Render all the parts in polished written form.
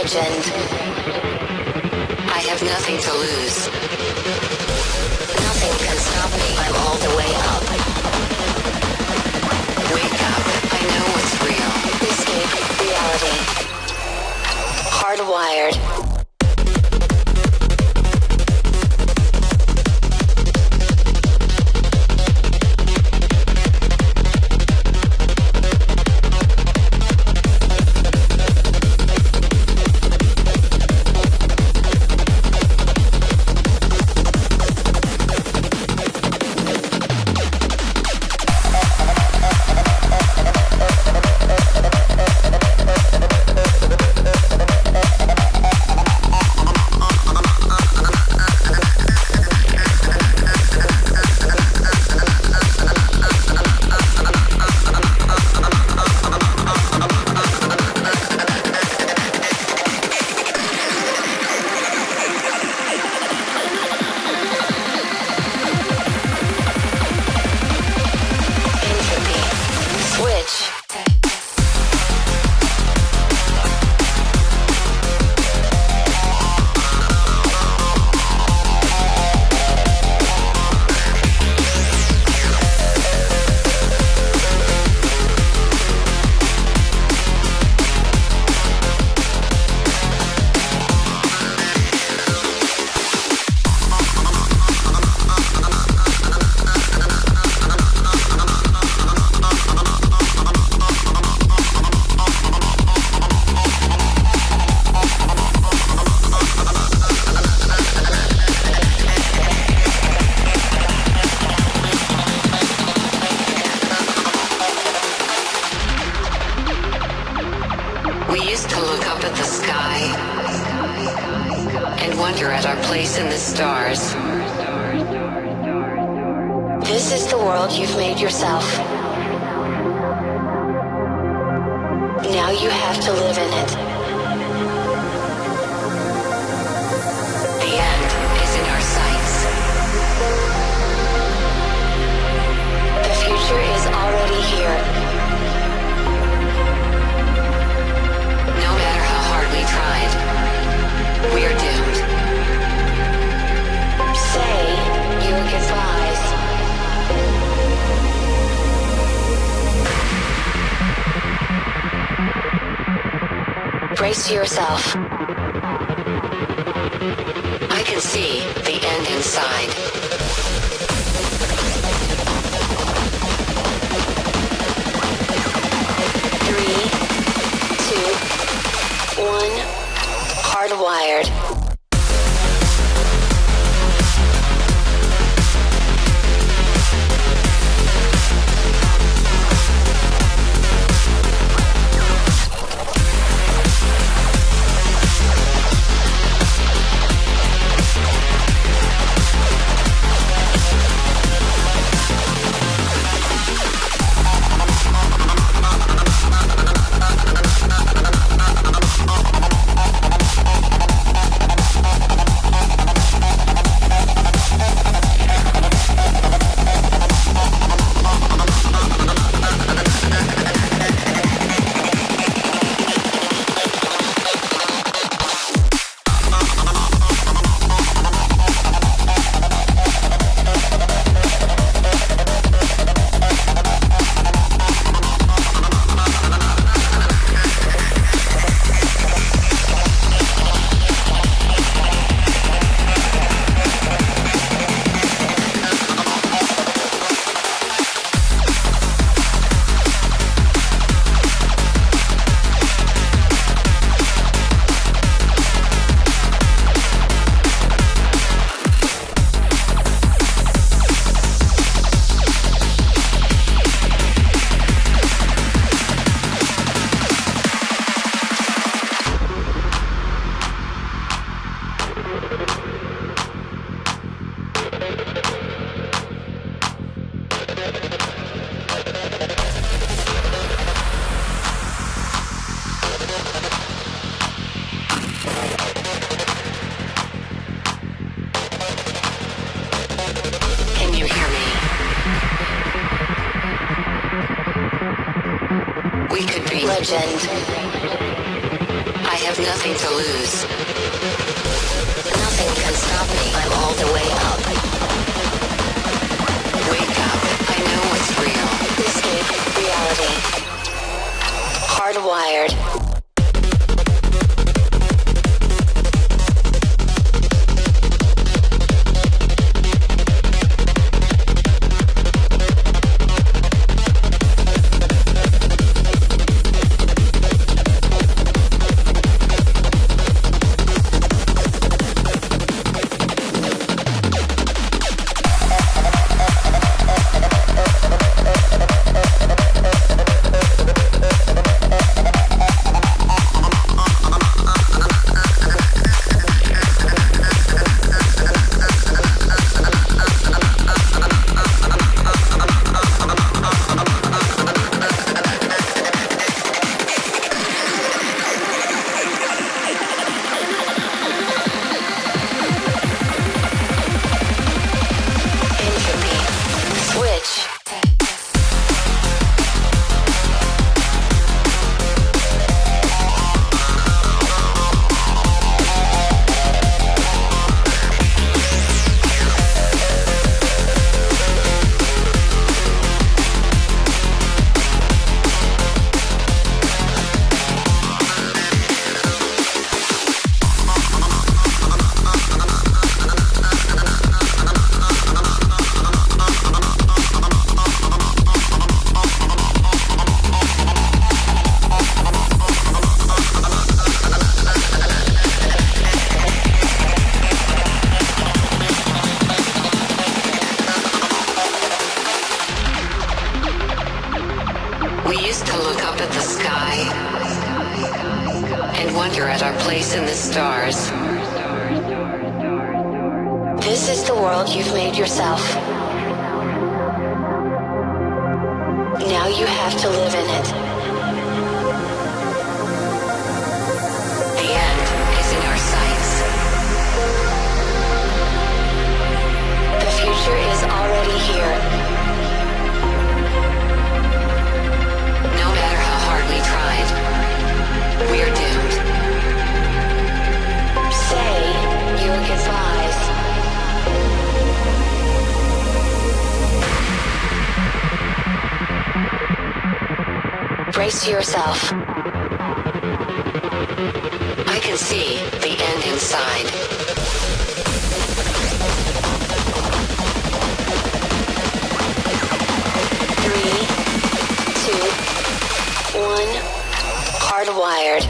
legend. I have nothing to lose. Nothing can stop me. I'm all the way up. Wake up. I know what's real. Escape reality. Hardwired. This is the world you've made yourself. Now you have to live in it. The end is in our sights. The future is already here. No matter how hard we tried, we are doomed. Say your goodbyes. Brace yourself. I can see the end inside. 3, 2, 1. Hardwired. We could be legend. I have nothing to lose. Nothing can stop me. I'm all the way up. Wake up. I know what's real. Escape reality. Hardwired. Brace yourself. I can see the end inside. 3, 2, 1. Hardwired.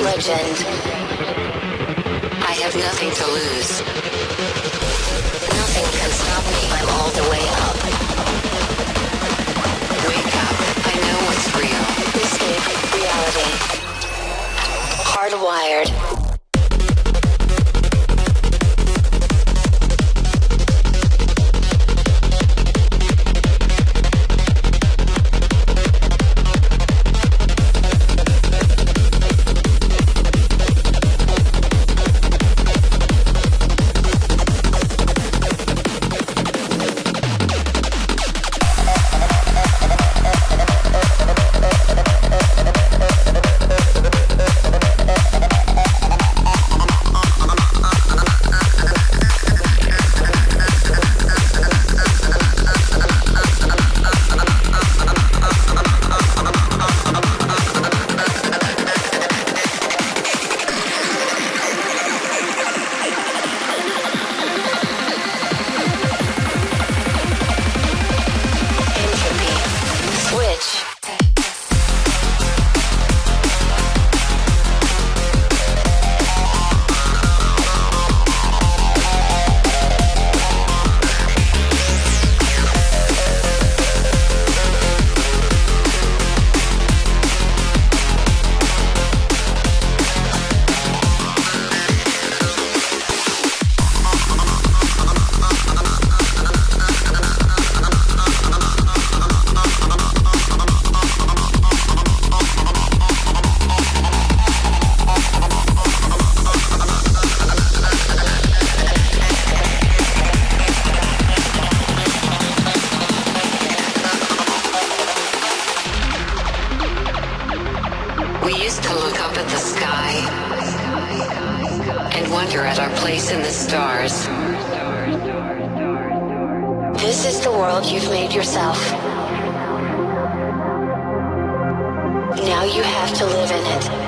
Legend. I have nothing to lose. Nothing can me. I'm all the way up. Wake up. I know what's real. Escape reality. Hardwired. We used to look up at the sky and wonder at our place in the stars. This is the world you've made yourself. Now you have to live in it.